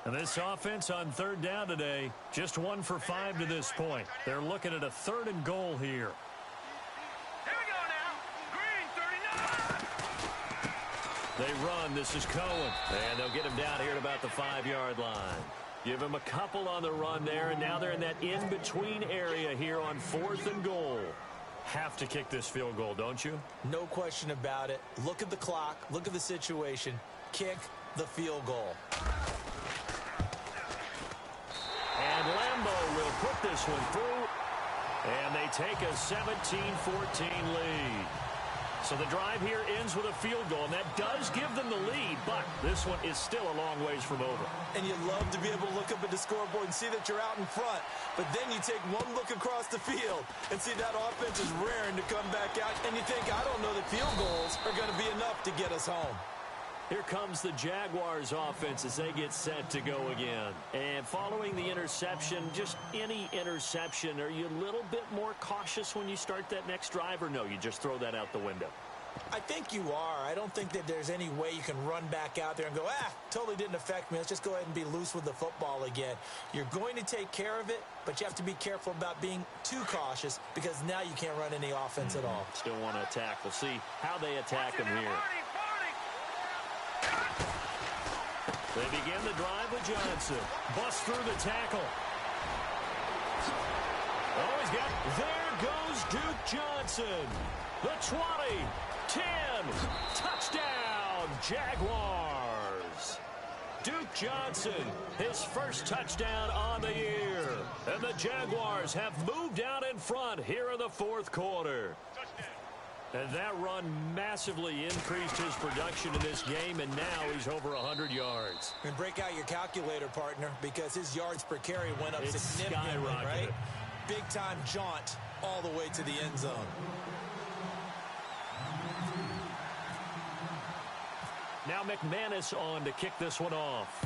And this offense on 3rd down today, just 1 for 5 to this point. They're looking at a 3rd and goal here. Here we go now. Green, 39. They run. This is Cohen. And they'll get him down here at about the 5-yard line. Give him a couple on the run there, and now they're in that in-between area here on 4th and goal. Have to kick this field goal, don't you? No question about it. Look at the clock. Look at the situation. Kick the field goal. And Lambeau will put this one through, and they take a 17-14 lead. So the drive here ends with a field goal, and that does give them the lead, but this one is still a long ways from over. And you love to be able to look up at the scoreboard and see that you're out in front, but then you take one look across the field and see that offense is raring to come back out, and you think, I don't know that field goals are going to be enough to get us home. Here comes the Jaguars offense as they get set to go again. And following the interception, just any interception, are you a little bit more cautious when you start that next drive, or no, you just throw that out the window? I think you are. I don't think that there's any way you can run back out there and go, totally didn't affect me. Let's just go ahead and be loose with the football again. You're going to take care of it, but you have to be careful about being too cautious because now you can't run any offense at all. Still want to attack. We'll see how they attack him here. They begin the drive with Johnson. Busts through the tackle. Oh, he's got... There goes Duke Johnson. The 20, 10, touchdown, Jaguars. Duke Johnson, his first touchdown on the year. And the Jaguars have moved out in front here in the fourth quarter. And that run massively increased his production in this game, and now he's over 100 yards. And break out your calculator, partner, because his yards per carry went up significantly, right? Big-time jaunt all the way to the end zone. Now McManus on to kick this one off.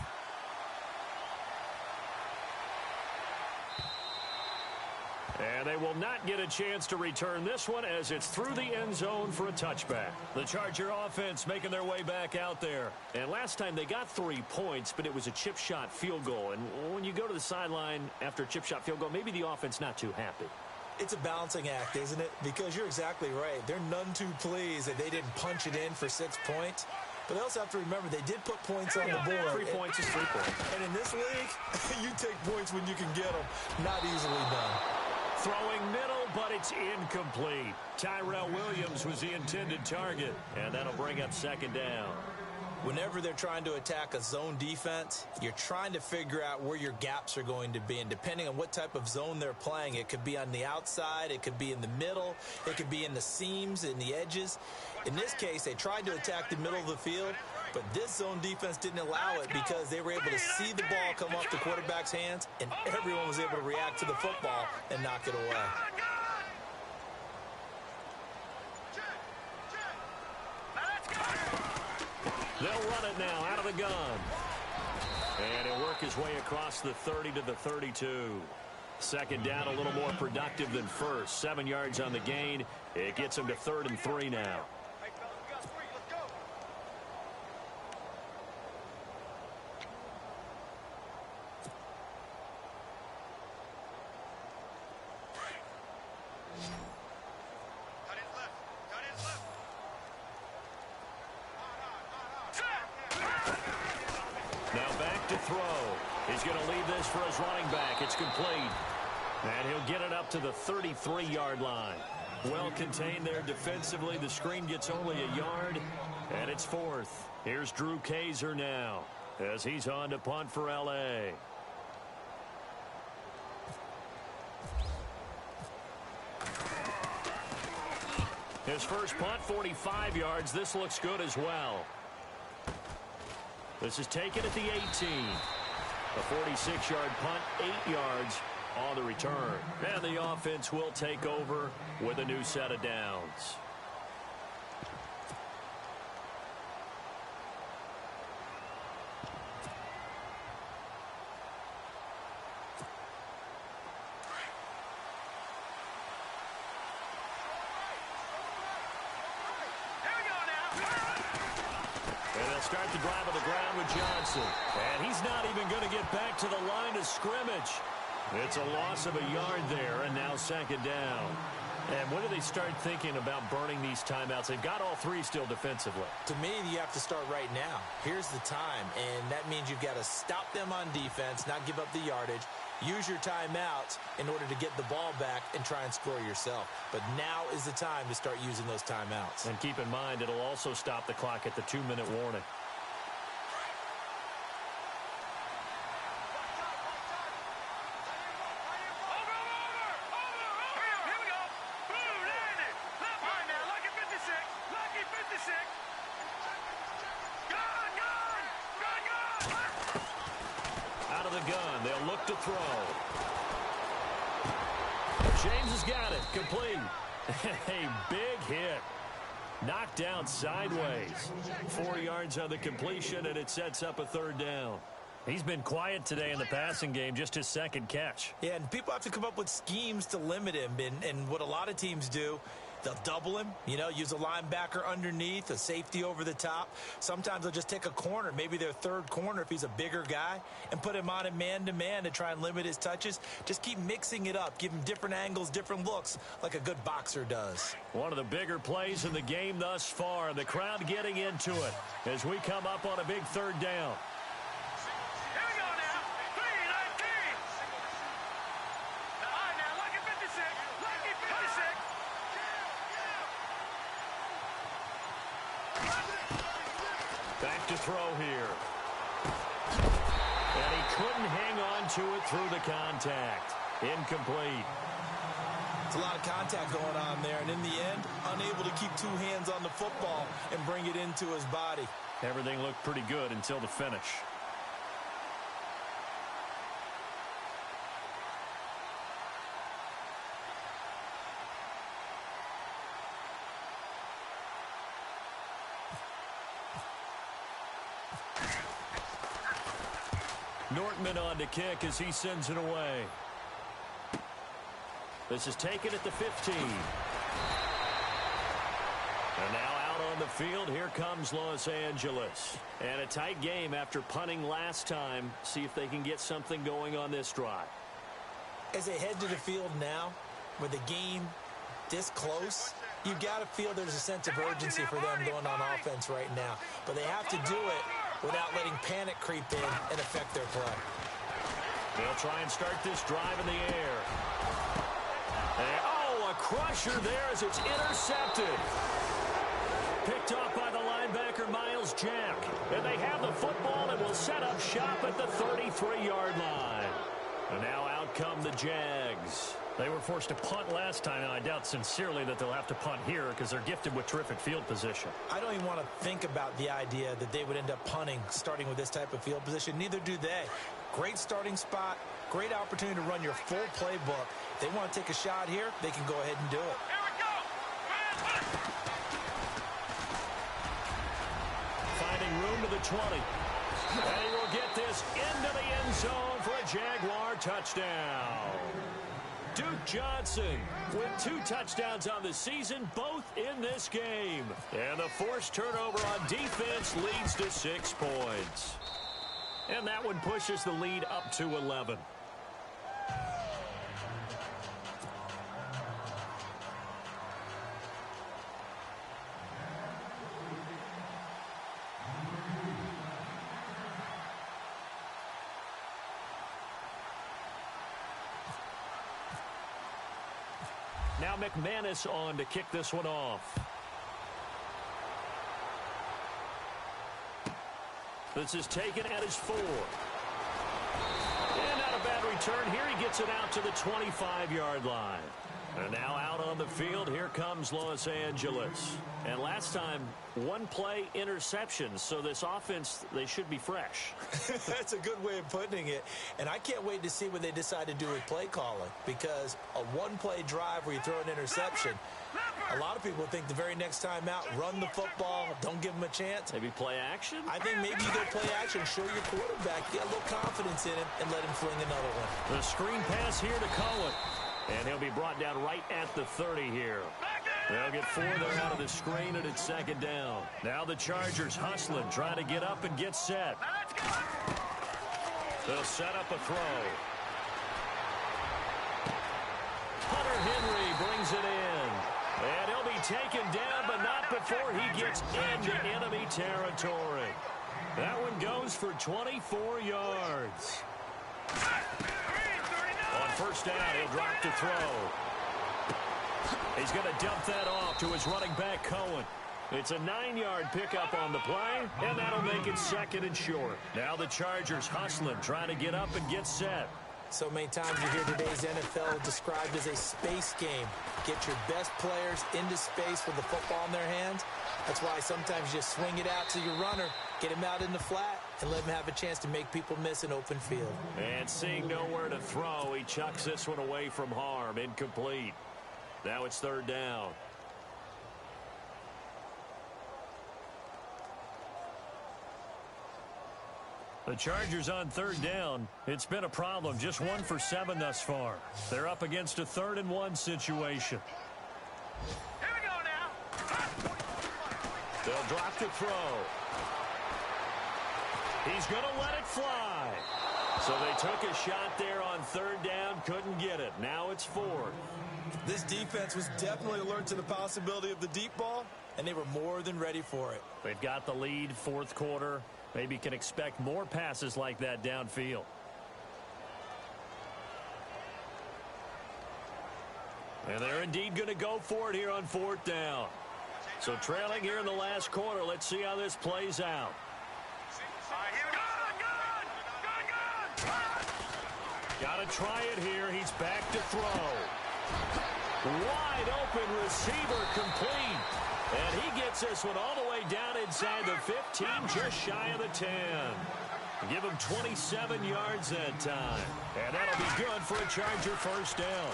And they will not get a chance to return this one as it's through the end zone for a touchback. The Charger offense making their way back out there. And last time they got 3 points, but it was a chip shot field goal. And when you go to the sideline after a chip shot field goal, maybe the offense not too happy. It's a balancing act, isn't it? Because you're exactly right. They're none too pleased that they didn't punch it in for 6 points. But they also have to remember they did put points on the board. 3 points is 3 points. And in this league, you take points when you can get them. Not easily done. Throwing middle, but it's incomplete. Tyrell Williams was the intended target, and that'll bring up second down. Whenever they're trying to attack a zone defense, you're trying to figure out where your gaps are going to be. And depending on what type of zone they're playing, it could be on the outside, it could be in the middle, it could be in the seams, in the edges. In this case, they tried to attack the middle of the field, but this zone defense didn't allow it because they were able to see the ball come off the quarterback's hands, and everyone was able to react to the football and knock it away. They'll run it now out of the gun. And he'll work his way across the 30 to the 32. Second down, a little more productive than first. 7 yards on the gain. It gets him to 3rd and 3 now. He's going to leave this for his running back. It's complete. And he'll get it up to the 33-yard line. Well contained there defensively. The screen gets only a yard, and it's 4th. Here's Drew Kaiser now as he's on to punt for L.A. His first punt, 45 yards. This looks good as well. This is taken at the 18. A 46-yard punt, 8 yards on the return. And the offense will take over with a new set of downs. Start the drive on the ground with Johnson. And he's not even going to get back to the line of scrimmage. It's a loss of a yard there, and now second down. And when do they start thinking about burning these timeouts? They've got all 3 still defensively. To me, you have to start right now. Here's the time, and that means you've got to stop them on defense, not give up the yardage. Use your timeouts in order to get the ball back and try and score yourself. But now is the time to start using those timeouts. And keep in mind, it'll also stop the clock at the 2-minute warning. Out of the gun, they'll look to throw. James has got it, complete. A big hit. Knocked down sideways. 4 yards on the completion, and it sets up a 3rd down. He's been quiet today in the passing game, just his second catch. Yeah, and people have to come up with schemes to limit him. And what a lot of teams do, They'll double him, use a linebacker underneath, a safety over the top. Sometimes they'll just take a corner, maybe their third corner if he's a bigger guy, and put him on a man-to-man to try and limit his touches. Just keep mixing it up. Give him different angles, different looks, like a good boxer does. One of the bigger plays in the game thus far. The crowd getting into it as we come up on a big third down. Here we go now. 3-19. All right, now, lucky 56. Lucky 56. Back to throw here. And he couldn't hang on to it through the contact. Incomplete. It's a lot of contact going on there, and in the end, unable to keep two hands on the football and bring it into his body. Everything looked pretty good until the finish. Nortman on to kick as he sends it away. This is taken at the 15. And now out on the field, here comes Los Angeles. And a tight game after punting last time. See if they can get something going on this drive. As they head to the field now, with the game this close, you've got to feel there's a sense of urgency for them going on offense right now. But they have to do it without letting panic creep in and affect their play. They'll try and start this drive in the air. And, a crusher there as it's intercepted. Picked off by the linebacker, Miles Jack. And they have the football and will set up shop at the 33-yard line. And now out come the Jags. They were forced to punt last time, and I doubt sincerely that they'll have to punt here because they're gifted with terrific field position. I don't even want to think about the idea that they would end up punting starting with this type of field position. Neither do they. Great starting spot, great opportunity to run your full playbook. If they want to take a shot here, they can go ahead and do it. Here we go. Finding room to the 20. And he will get this into the end zone for a Jaguar touchdown. Duke Johnson with 2 touchdowns on the season, both in this game. And the forced turnover on defense leads to 6 points. And that one pushes the lead up to 11. Now McManus on to kick this one off. This is taken at his 4. And not a bad return here. He gets it out to the 25-yard line. And now out on the field, here comes Los Angeles. And last time, 1 play interception. So this offense, they should be fresh. That's a good way of putting it. And I can't wait to see what they decide to do with play calling. Because a 1-play drive where you throw an interception, a lot of people think the very next time out, run the football, don't give them a chance. Maybe play action? I think maybe you go play action, show your quarterback, get a little confidence in him, and let him fling another one. The screen pass here to Cohen. And he'll be brought down right at the 30 here. They'll get 4 there out of the screen, and it's 2nd down. Now the Chargers hustling, trying to get up and get set. They'll set up a throw. Hunter Henry brings it in. And he'll be taken down, but not before he gets into enemy territory. That one goes for 24 yards. On 1st down, he'll drop to throw. He's going to dump that off to his running back, Cohen. It's a 9-yard pickup on the play, and that'll make it 2nd and short. Now the Chargers hustling, trying to get up and get set. So many times you hear today's NFL described as a space game. Get your best players into space with the football in their hands. That's why sometimes you swing it out to your runner, get him out in the flat, and let him have a chance to make people miss an open field. And seeing nowhere to throw, he chucks this one away from harm. Incomplete. Now it's 3rd down. The Chargers on 3rd down. It's been a problem. Just 1 for 7 thus far. They're up against a 3rd and 1 situation. Here we They'll drop to throw. He's going to let it fly. So they took a shot there on third down, couldn't get it. Now it's fourth. This defense was definitely alert to the possibility of the deep ball, and they were more than ready for it. They've got the lead, fourth quarter. Maybe can expect more passes like that downfield. And they're indeed going to go for it here on fourth down. So trailing here in the last quarter. Let's see how this plays out. Got to try it here. He's back to throw. Wide open receiver complete. And he gets this one all the way down inside the 15, just shy of the 10. Give him 27 yards that time. And that'll be good for a Charger first down.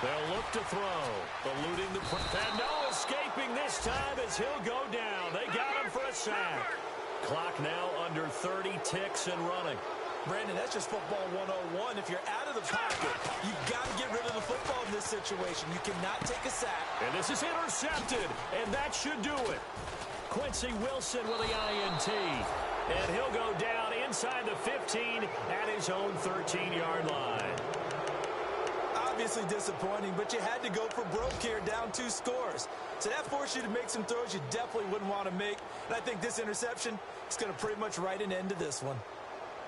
They'll look to throw. Eluding the press. And no escaping this time as he'll go down. They got him for a sack. Clock now under 30 ticks and running. Brandon, that's just football 101. If you're out of the pocket, you've got to get rid of the football in this situation. You cannot take a sack. And this is intercepted, and that should do it. Quincy Wilson with the INT. And he'll go down inside the 15 at his own 13-yard line. Obviously disappointing, but you had to go for broke here, down 2 scores. So that forced you to make some throws you definitely wouldn't want to make. And I think this interception is going to pretty much write an end to this one.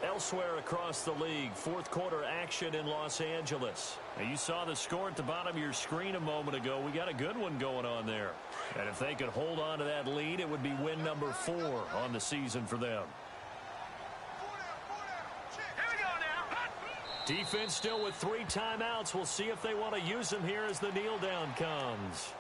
Elsewhere across the league, fourth quarter action in Los Angeles. Now you saw the score at the bottom of your screen a moment ago. We got a good one going on there. And if they could hold on to that lead, it would be win number 4 on the season for them. Defense still with 3 timeouts. We'll see if they want to use them here as the kneel down comes.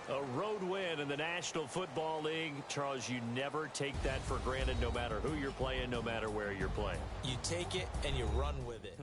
A road win in the National Football League. Charles, you never take that for granted no matter who you're playing, no matter where you're playing. You take it and you run with it.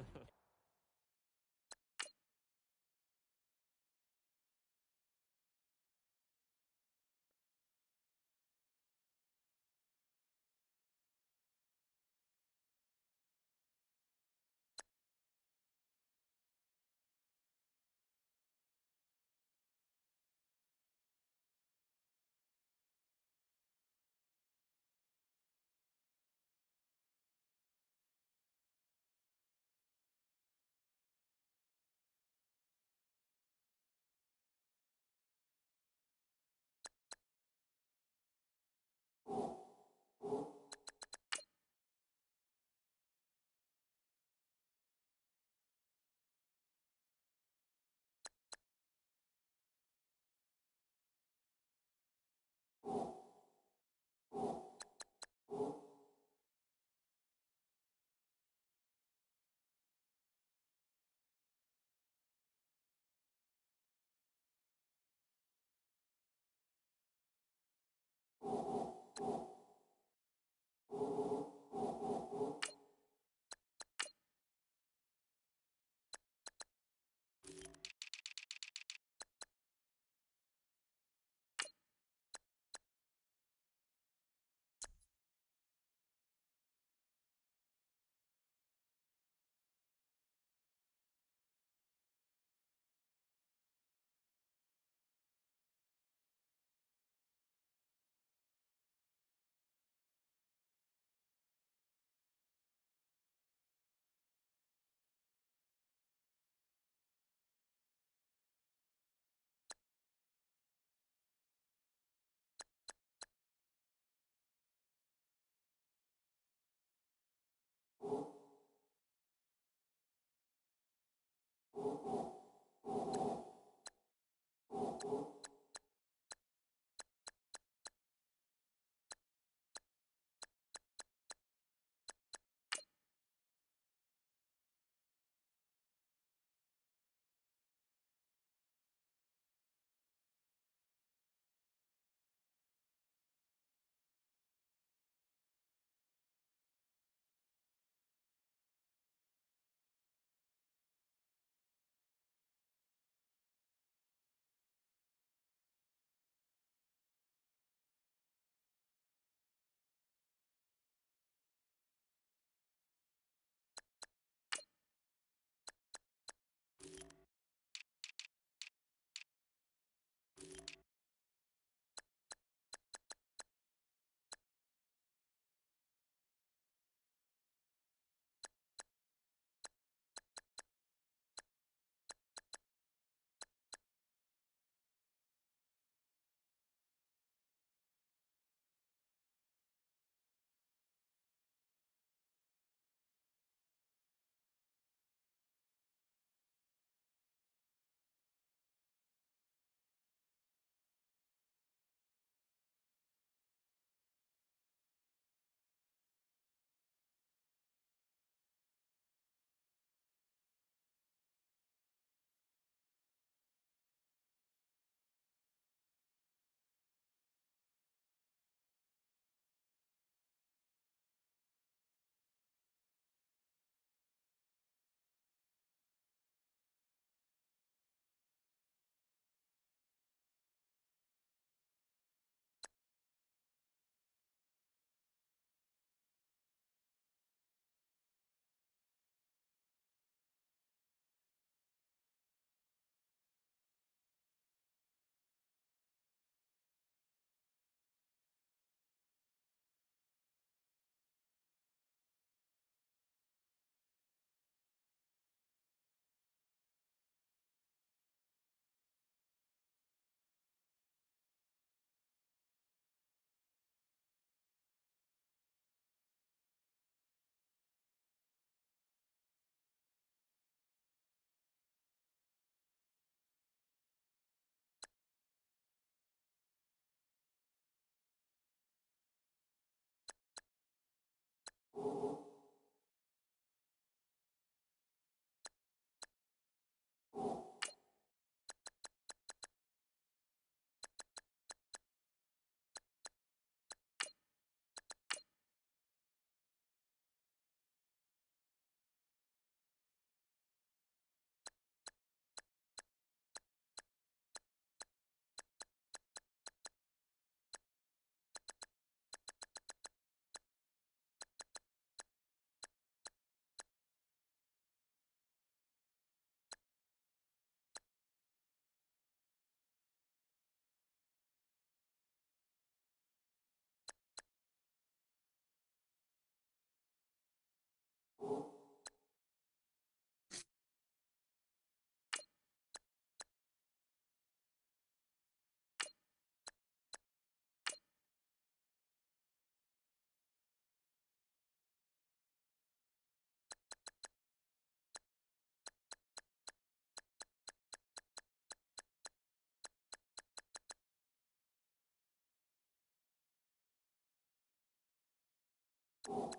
you